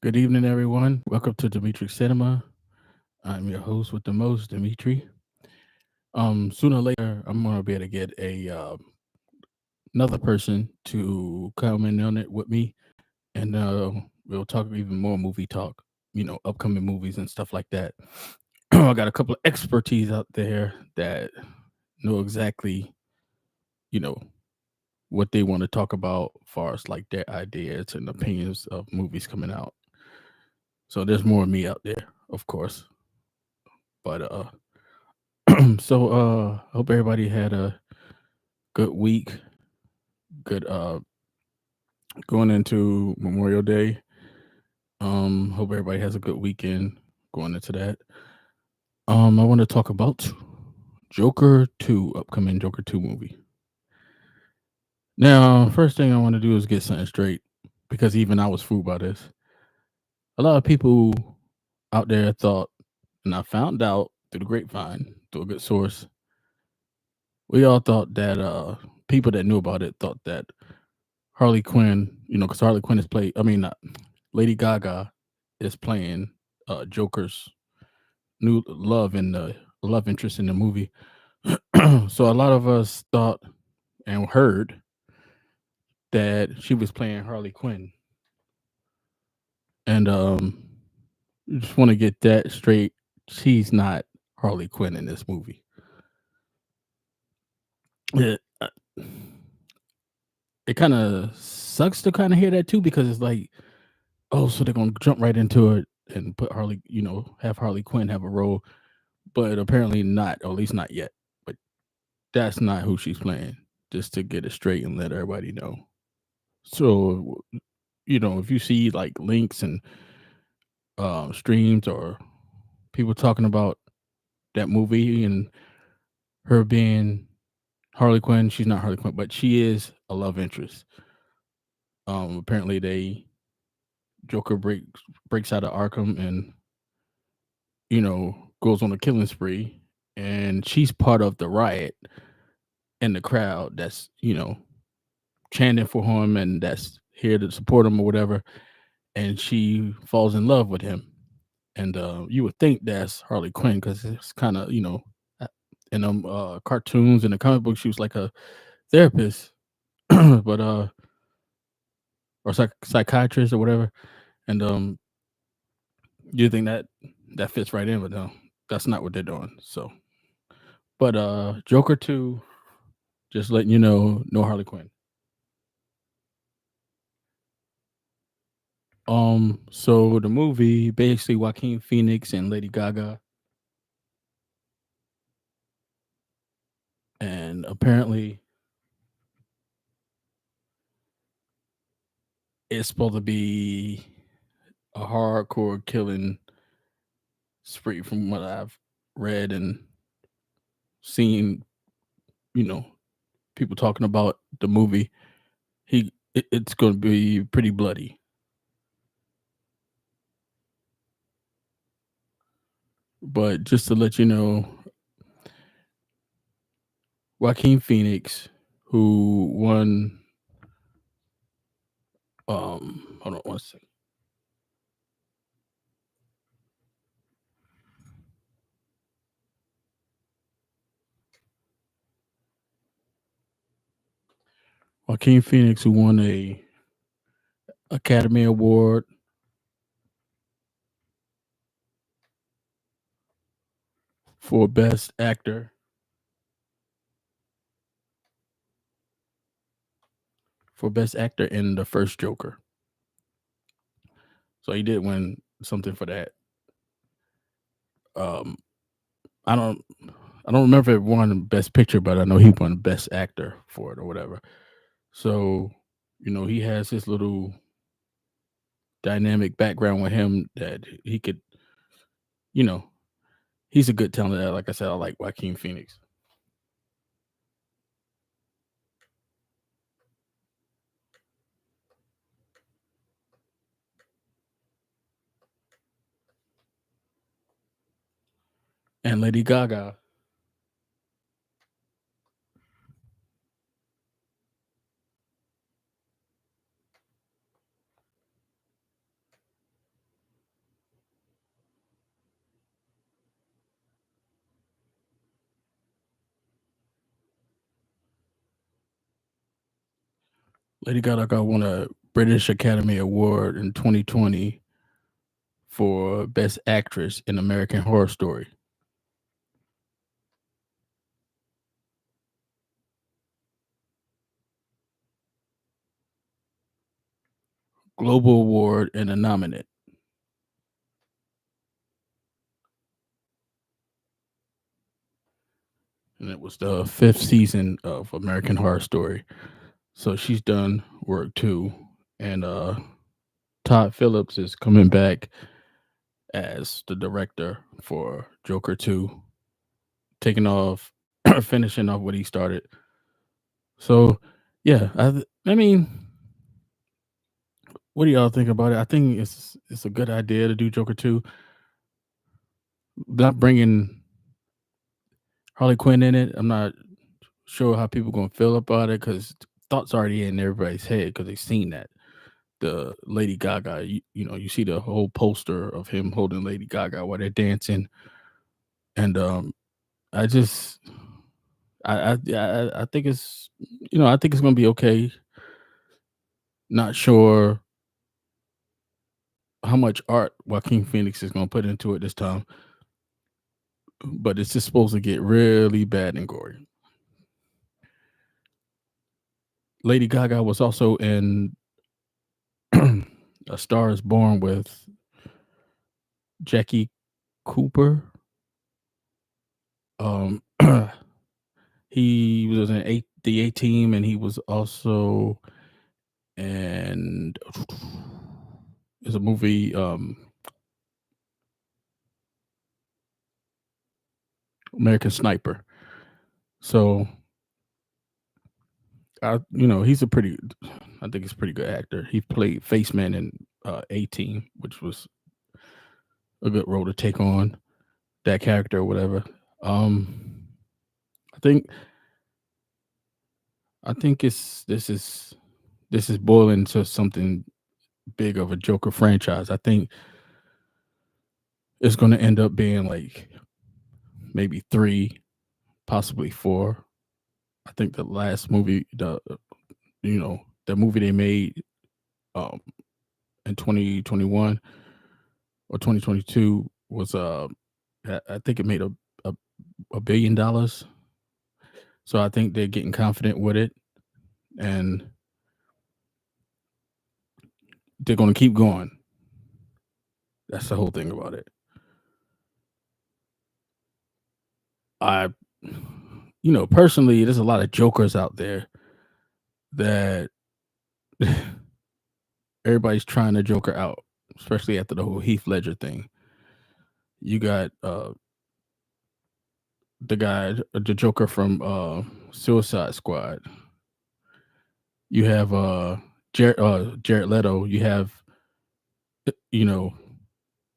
Good evening, everyone. Welcome to Dimitri Cinema. I'm your host with the most, Dimitri. Sooner or later, I'm gonna be able to get a another person to come in on it with me, and we'll talk even more movie talk. Upcoming movies and stuff like that. I got a couple of expertise out there that know exactly, you know, what they want to talk about, as far as like their ideas and opinions of movies coming out. So there's more of me out there, of course, but hope everybody had a good week, good going into Memorial Day. Hope everybody has a good weekend going into that. I want to talk about Joker 2, upcoming Joker 2 movie. Now, first thing I want to do is get something straight, because even I was fooled by this. A lot of people out there thought, and I found out through the grapevine, through a good source, we all thought that people that knew about it thought that Harley Quinn, because Harley Quinn is played. I mean, Lady Gaga is playing Joker's new love in the love interest in the movie. So a lot of us thought and heard that she was playing Harley Quinn, and just want to get that straight. She's not Harley Quinn in this movie. It, it kind of sucks to kind of hear that too, because it's like, oh, so they're gonna jump right into it and put Harley, have Harley Quinn have a role, but apparently not, or at least not yet. But that's not who she's playing. Just to get it straight and let everybody know. So, if you see like links and streams or people talking about that movie and her being Harley Quinn, she's not Harley Quinn, but she is a love interest. Apparently, they Joker breaks out of Arkham and goes on a killing spree, and she's part of the riot and the crowd that's chanting for him and that's here to support him or whatever, and she falls in love with him. And you would think that's Harley Quinn, because it's kind of uh, in cartoons and the comic book she was like a therapist, but or psychiatrist or whatever. And you think that fits right in, but no, that's not what they're doing. So, but Joker 2, just letting you know, no Harley Quinn. So the movie, basically Joaquin Phoenix and Lady Gaga, and apparently it's supposed to be a hardcore killing spree, from what I've read and seen. You know, people talking about the movie. It's going to be pretty bloody. But just to let you know, Joaquin Phoenix, who won, hold on one second. Joaquin Phoenix, who won a Academy Award for Best Actor, in the first Joker. So he did win something for that. Um, I don't, I don't remember if it won Best Picture, but I know he won Best Actor for it or whatever. So, he has this little dynamic background with him that he could, you know, he's a good talent. Like I said, I like Joaquin Phoenix. And Lady Gaga, Lady Gaga won a British Academy Award in 2020 for Best Actress in American Horror Story. Global Award and a nominate. And it was the fifth season of American Horror Story. So she's done work too. And Todd Phillips is coming back as the director for Joker 2, taking off, finishing off what he started. So, yeah, I mean, what do y'all think about it? I think it's a good idea to do Joker 2. Not bringing Harley Quinn in it. I'm not sure how people gonna feel about it because thoughts already in everybody's head because they've seen that the Lady Gaga. You see the whole poster of him holding Lady Gaga while they're dancing, and I just I think it's I think it's gonna be okay. Not sure how much art Joaquin Phoenix is gonna put into it this time, but it's just supposed to get really bad and gory. Lady Gaga was also in A Star Is Born with Jackie Cooper. Um, he was in the A Team, and he was also in there's a movie American Sniper. So he's a pretty. I think he's a pretty good actor. He played Faceman in A Team, which was a good role to take on that character or whatever. Um, I think I think this is boiling to something big of a Joker franchise. I think it's going to end up being like maybe three, possibly four. I think the last movie, the movie they made um, in 2021 or 2022 was I think it made a $1 billion. So I think they're getting confident with it, and they're going to keep going. That's the whole thing about it. I, personally, there's a lot of jokers out there that everybody's trying to Joker out, especially after the whole Heath Ledger thing. You got the guy, the Joker from Suicide Squad. You have Jared Leto. You have you know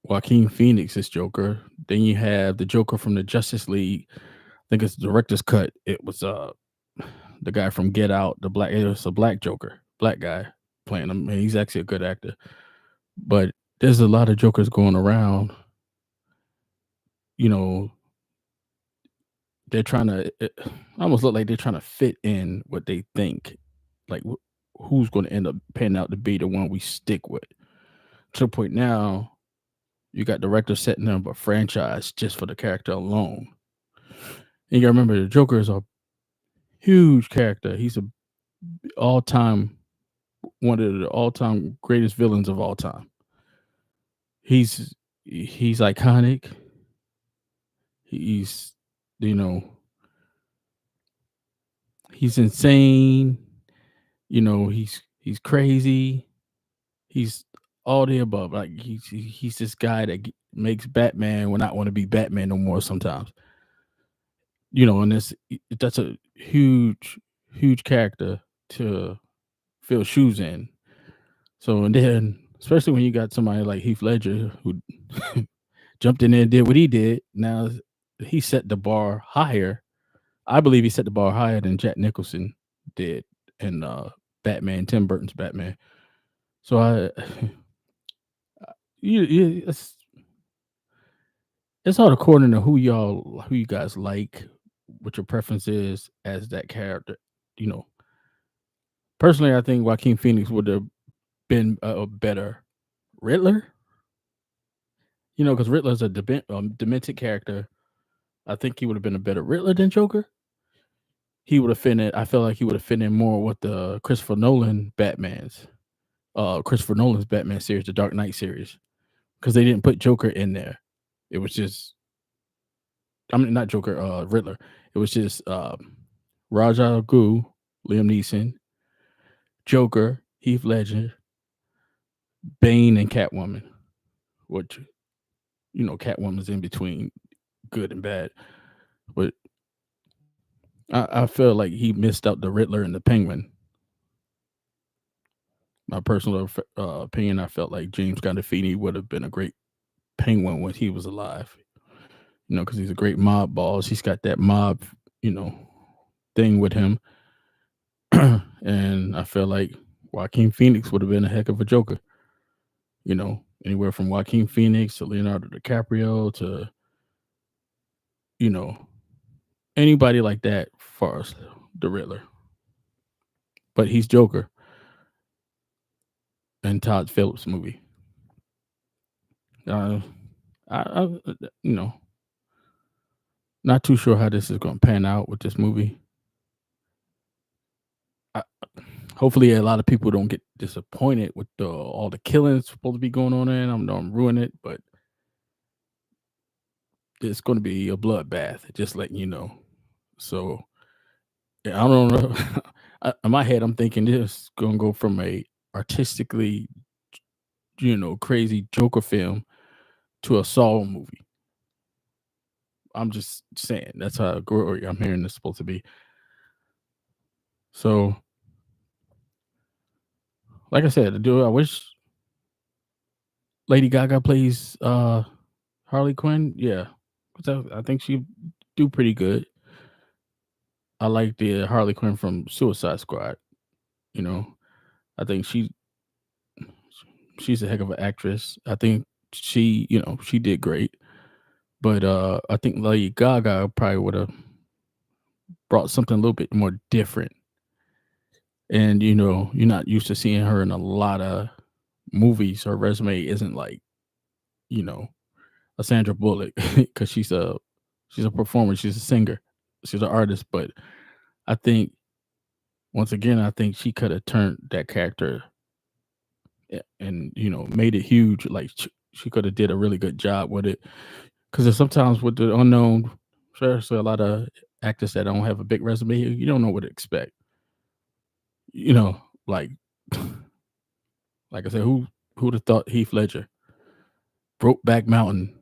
Joaquin Phoenix's Joker. Then you have the Joker from the Justice League. I think it's the director's cut. It was the guy from Get Out. It was a black Joker, black guy playing him. And he's actually a good actor. But there's a lot of Jokers going around. You know, they're trying to almost look like they're trying to fit in what they think, like who's going to end up panning out to be the one we stick with. To the point now, you got directors setting up a franchise just for the character alone. And you got to remember, the Joker is a huge character. He's a all time one of the all time greatest villains of all time. He's iconic. He's you know he's insane. He's crazy. He's all the above. Like he's this guy that makes Batman when I want to be Batman no more. Sometimes, and that's a huge character to fill shoes in. So and then, especially when you got somebody like Heath Ledger who jumped in there and did what he did. Now he set the bar higher. I believe he set the bar higher than Jack Nicholson did in Batman, Tim Burton's Batman. So you it's all according to who you guys like, what your preference is as that character. You know, Personally, I think Joaquin Phoenix would have been a better Riddler. Because Riddler's a demented character. I think he would have been a better Riddler than Joker. He would have fit in. I feel like he would have fit in more with the Christopher Nolan's Batman series, the Dark Knight series, because they didn't put Joker in there. It was just, I mean, not Joker, Riddler. It was just Ra's al Ghul, Liam Neeson, Joker, Heath Ledger, Bane, and Catwoman. Which Catwoman's in between good and bad, but I feel like he missed out the Riddler and the Penguin. My personal opinion, I felt like James Gandolfini would have been a great Penguin when he was alive. Because he's a great mob boss. He's got that mob, you know, thing with him, and I feel like Joaquin Phoenix would have been a heck of a Joker. Anywhere from Joaquin Phoenix to Leonardo DiCaprio to you know anybody like that for us, the Riddler. But he's Joker in Todd Phillips movie. Uh, I you know not too sure how this is going to pan out with this movie. I, hopefully, a lot of people don't get disappointed with all the killings supposed to be going on in. I'm ruining it, but it's going to be a bloodbath. Just letting you know. So yeah, I don't know. In my head, I'm thinking this going to go from a artistically, crazy Joker film to a Saw movie. I'm just saying that's how gory I'm hearing this supposed to be. So, like I said, I wish Lady Gaga plays Harley Quinn. Yeah, 'cause I think she do pretty good. I like the Harley Quinn from Suicide Squad. You know, I think she's a heck of an actress. I think she did great. But I think Lady Gaga probably would have brought something a little bit more different. And you're not used to seeing her in a lot of movies. Her resume isn't like you know a Sandra Bullock because she's a performer, she's a singer, she's an artist. But I think once again, I think she could have turned that character and made it huge. Like she could have did a really good job with it. Because sometimes with the unknown, there's a lot of actors that don't have a big resume. You don't know what to expect. You know, like like I said, who'd have thought Heath Ledger, Brokeback Mountain,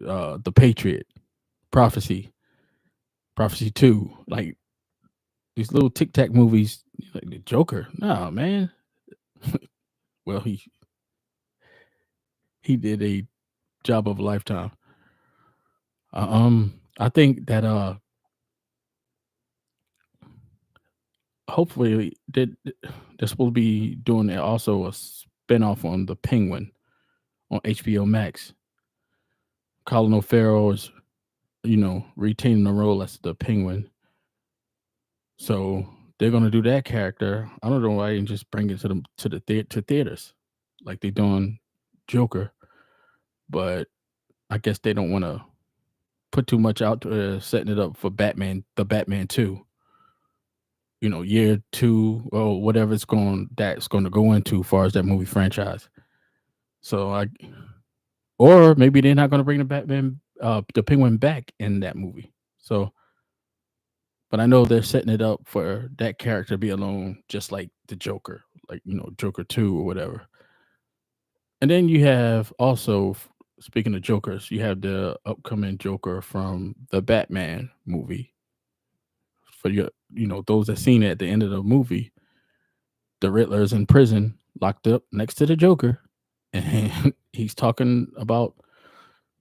The Patriot, Prophecy, Prophecy 2, like these little tic tac movies, like the Joker. No, man. Well, he did a job of a lifetime. I think that hopefully they're supposed to be doing also a spinoff on the Penguin on HBO Max. Colin O'Farrell is, retaining the role as the Penguin. So they're gonna do that character. I don't know why they didn't just bring it to theaters like they doing Joker, but I guess they don't want to put too much out setting it up for the Batman 2. Year 2 or whatever that's going to go into as far as that movie franchise. So or maybe they're not going to bring the Penguin back in that movie. So, but I know they're setting it up for that character to be alone, just like the Joker, like Joker 2 or whatever. And then you have also, speaking of Jokers, you have the upcoming Joker from the Batman movie. For those that seen it at the end of the movie, the Riddler's in prison, locked up next to the Joker, and he's talking about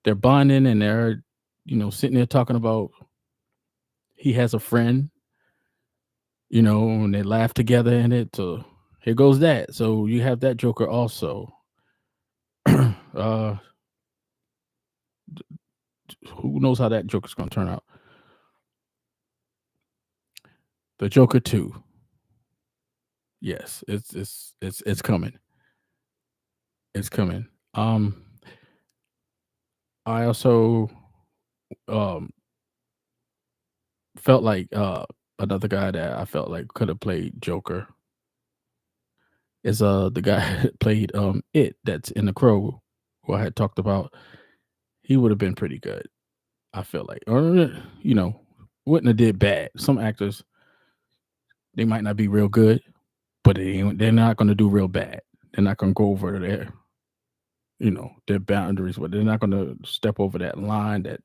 they're bonding and they're sitting there talking about he has a friend, and they laugh together in it. So here goes that. So you have that Joker also. uh who knows how that Joker's gonna turn out? The Joker 2. Yes, it's coming. It's coming. Um, I also um felt like another guy that I felt like could have played Joker is the guy that played it that's in the Crow, who I had talked about. He would have been pretty good. I feel like, or you know, wouldn't have did bad. Some actors they might not be real good, but they're not going to do real bad. They're not going to go over their their boundaries, but they're not going to step over that line that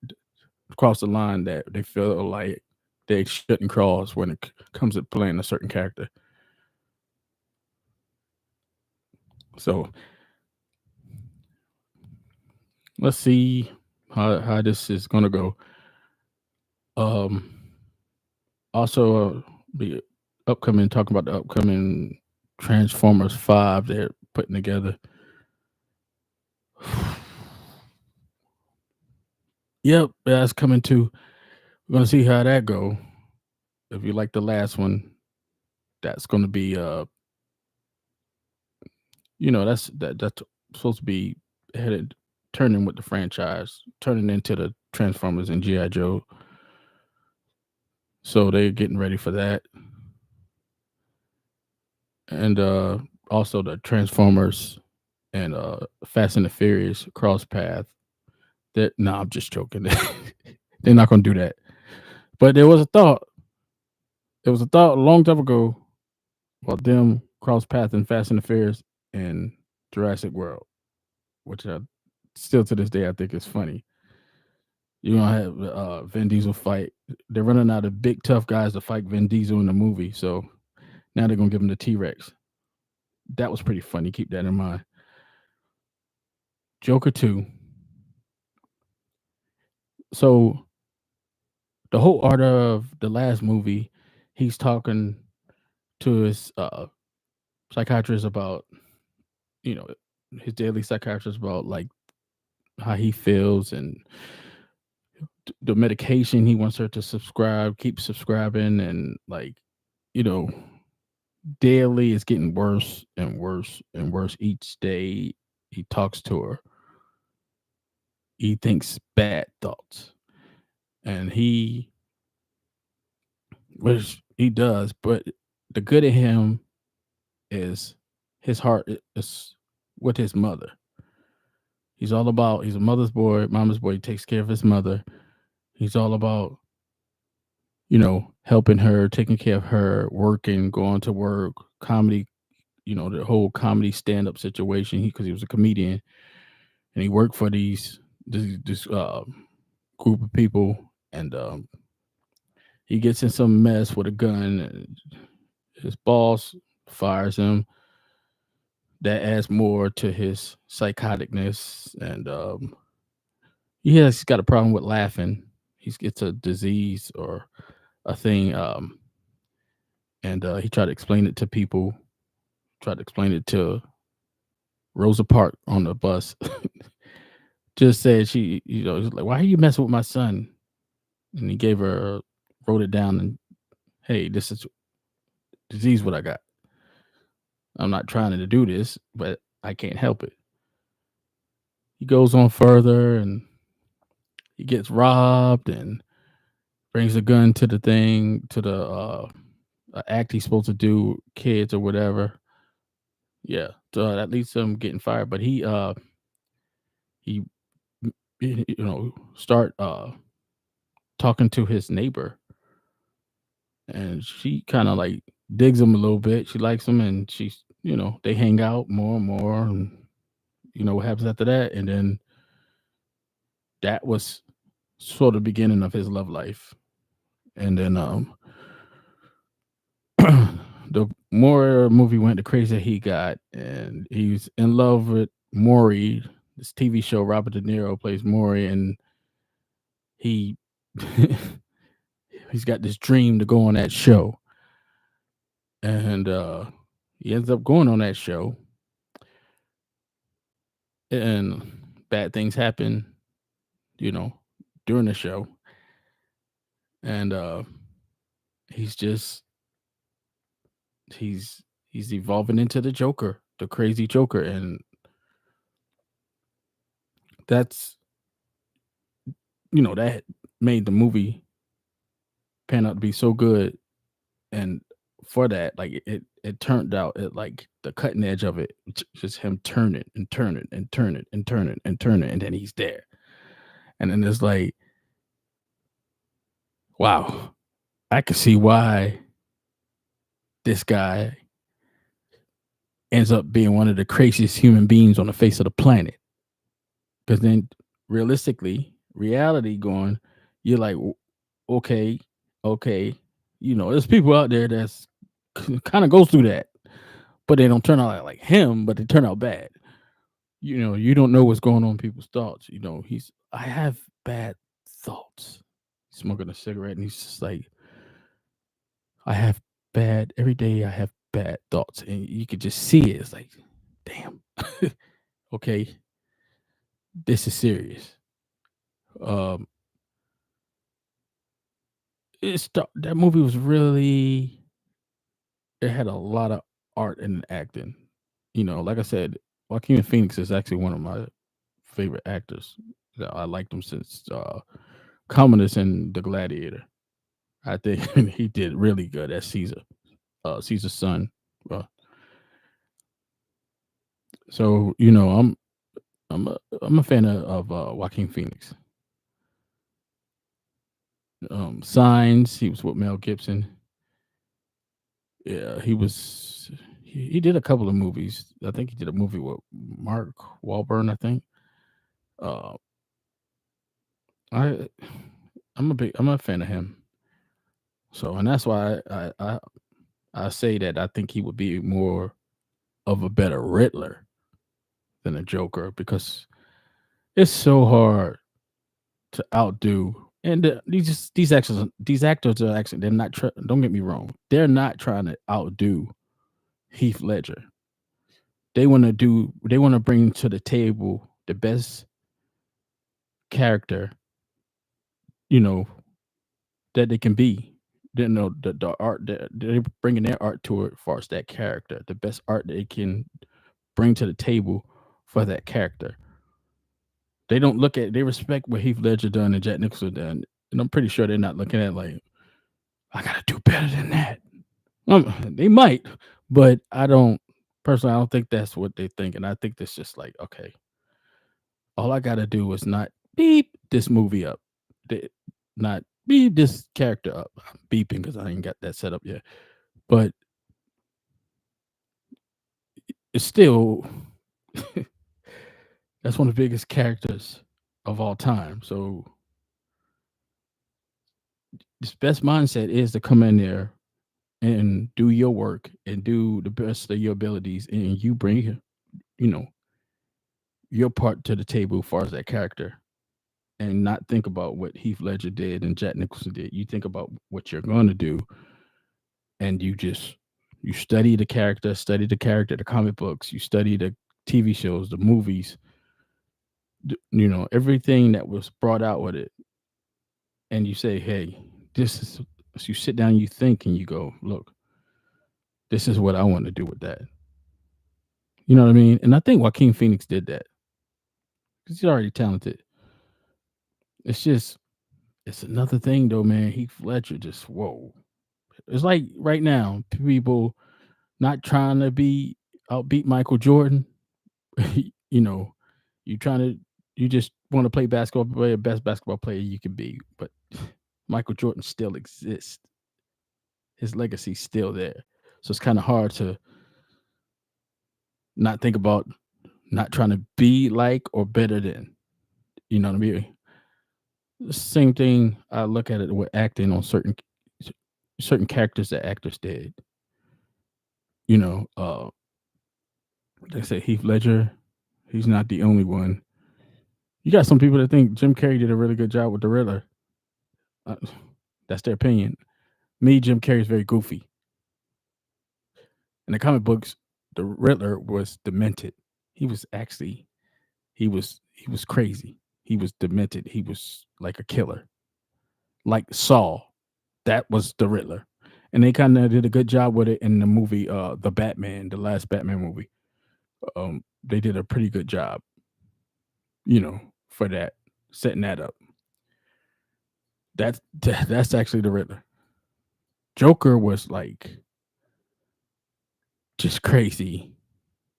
cross the line that they feel like they shouldn't cross when it comes to playing a certain character. So let's see how this is going to go. Um, also, the upcoming talking about the upcoming Transformers 5 they're putting together. Yep, that's coming too. We're gonna see how that go. If you like the last one, that's gonna be that's supposed to be headed turning with the franchise, turning into the Transformers and G.I. Joe. So they're getting ready for that. And also the Transformers and Fast and the Furious cross path. That no, I'm just joking. They're not gonna do that. But there was a thought. There was a thought a long time ago about them cross path in Fast and the Furious and Jurassic World, which still to this day I think is funny. You're gonna have Vin Diesel fight. They're running out of big tough guys to fight Vin Diesel in the movie, so now they're gonna give him the T Rex. That was pretty funny. Keep that in mind. Joker 2. So the whole art of the last movie, he's talking to his psychiatrist about, you know, his daily psychiatrist about like how he feels and the medication he wants her to keep subscribing, and like, you know, daily is getting worse and worse and worse each day. He talks to her. He thinks bad thoughts, and which he does, but the good in him is his heart is with his mother. He's a mother's boy, mama's boy. He takes care of his mother. He's all about, helping her, taking care of her, working, going to work, comedy, the whole comedy stand up situation. Because he was a comedian and he worked for this group of people, and he gets in some mess with a gun. And his boss fires him. That adds more to his psychoticness, and he's got a problem with laughing. It's a disease or a thing, and he tried to explain it to people. Tried to explain it to Rosa Parks on the bus. Just said she's like, "Why are you messing with my son?" And he wrote it down, and hey, this is disease. What I got. I'm not trying to do this, but I can't help it. He goes on further, and he gets robbed, and brings a gun to the thing to the act he's supposed to do, kids or whatever. Yeah, so that leads to him getting fired. But he start talking to his neighbor, and she kind of like digs him a little bit. She likes him, and she's they hang out more and more, and what happens after that. And then that was sort of the beginning of his love life. And then the more movie went, the crazier he got, and he's in love with Maury. This TV show, Robert De Niro plays Maury, and he he's got this dream to go on that show, and he ends up going on that show, and bad things happen, you know, during the show, and he's just he's He's evolving into the Joker, the crazy Joker, and that's that made the movie pan out to be so good. And for that, like it turned out at like the cutting edge of it, just him turning and turning and turning and turning and turning, and then he's there. And then it's like, wow, I can see why this guy ends up being one of the craziest human beings on the face of the planet. Because then, realistically, reality going, you're like, okay, okay, there's people out there that's kind of goes through that, but they don't turn out like him, but they turn out bad. You don't know what's going on in people's thoughts. I have bad thoughts. Smoking a cigarette, and he's just like, I have every day I have bad thoughts, and you could just see it. It's like, damn, okay, this is serious. Um, that movie was really, it had a lot of art and acting. Like I said, Joaquin Phoenix is actually one of my favorite actors. I liked him since Commodus and The Gladiator. I think he did really good as Caesar, Caesar's son. Uh, so I'm a fan of Joaquin Phoenix. Signs, he was with Mel Gibson. Yeah, he did a couple of movies. I think he did a movie with Mark Wahlberg, I think. Uh, I I'm a fan of him. So, and that's why I say that I think he would be more of a better Riddler than a Joker, because it's so hard to outdo. And these actors are actually, they're not. Don't get me wrong, they're not trying to outdo Heath Ledger. They want to bring to the table the best character, you know, that they can be. The art that they're bringing their art to it, as far as that character, the best art they can bring to the table for that character. They respect what Heath Ledger done and Jack Nicholson done, and I'm pretty sure they're not looking at it like, I gotta do better than that. They might, but I don't personally. I don't think that's what they think, and I think that's just like, okay, all I gotta do is not beep this movie up, not beep this character up. I'm beeping because I ain't got that set up yet, but it's still that's one of the biggest characters of all time. So this best mindset is to come in there and do your work and do the best of your abilities, and you bring you know your part to the table as far as that character, and not think about what Heath Ledger did and Jack Nicholson did. You think about what you're going to do, and you study the character, the comic books, you study the TV shows, the movies, everything that was brought out with it, and you say, hey, this is. So you sit down, you think, and you go, look, this is what I want to do with that. You know what I mean? And I think Joaquin Phoenix did that because he's already talented. It's just, it's another thing though, man. Heath Ledger just, whoa. It's like right now, people not trying to outbeat Michael Jordan. you know, you trying to you just want to play basketball, play the best basketball player you can be. But Michael Jordan still exists. His legacy's still there. So it's kind of hard to not think about not trying to be like or better than. You know what I mean? Same thing. I look at it with acting on certain characters that actors did. You know, they say Heath Ledger. He's not the only one. You got some people that think Jim Carrey did a really good job with the Riddler. Uh, that's their opinion. Me, Jim Carrey is very goofy. In the comic books, the Riddler was demented. He was actually he was crazy. He was demented. He was like a killer, like Saul. That was the Riddler. and they kind of did a good job with it in the movie, the Batman, the last Batman movie. They did a pretty good job, for that, setting that up. That's actually the Riddler. Joker was like just crazy,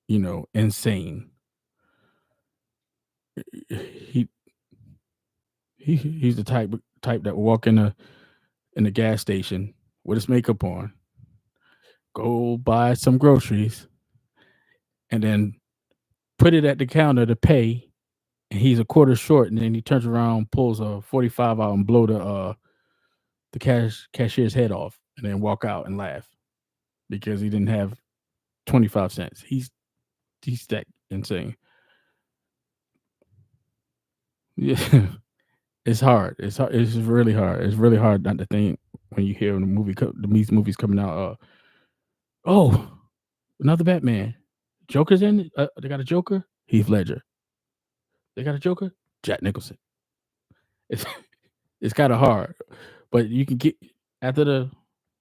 insane. He he's the type that will walk in the gas station with his makeup on, go buy some groceries, and then put it at the counter to pay, and he's a quarter short, and then he turns around, pulls a 45 out, and blow the cashier's head off, and then walk out and laugh because he didn't have 25 cents. He's that insane. Yeah, it's hard. It's hard. It's really hard. It's really hard not to think when you hear these movies coming out. Oh, another Batman. Joker's in it. They got a Joker. Heath Ledger. They got a Joker. Jack Nicholson. It's it's kind of hard, but you can get after the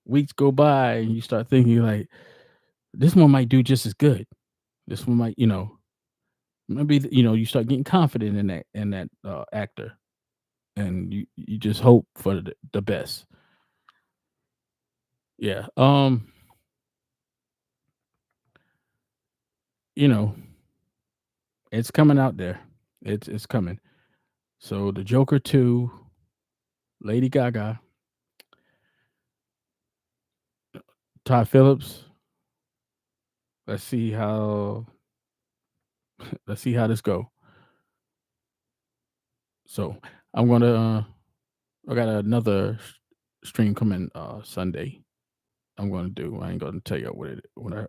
weeks go by and you start thinking like this one might do just as good. This one might, maybe you start getting confident in that actor, and you just hope for the best. Yeah. You know, it's coming out there. It's coming. So the Joker 2, Lady Gaga, Todd Phillips. Let's see how let's see how this go. So I'm gonna I got another stream coming Sunday. I'm gonna do. I ain't gonna tell you what I'm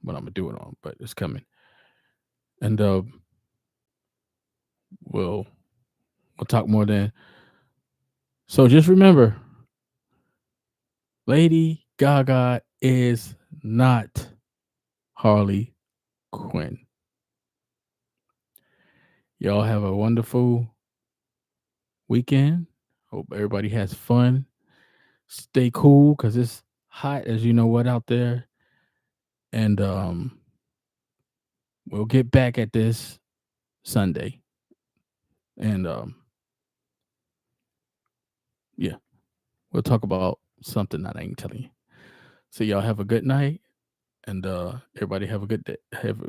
gonna do it on, but it's coming, and we'll we'll talk more then. So just remember, Lady Gaga is not Harley Quinn. Y'all have a wonderful weekend. Hope everybody has fun. Stay cool because it's hot as you know what out there. And we'll get back at this Sunday. And yeah, we'll talk about something that I ain't telling you. So y'all have a good night, and everybody have a good day. Have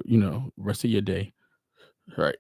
rest of your day. All right.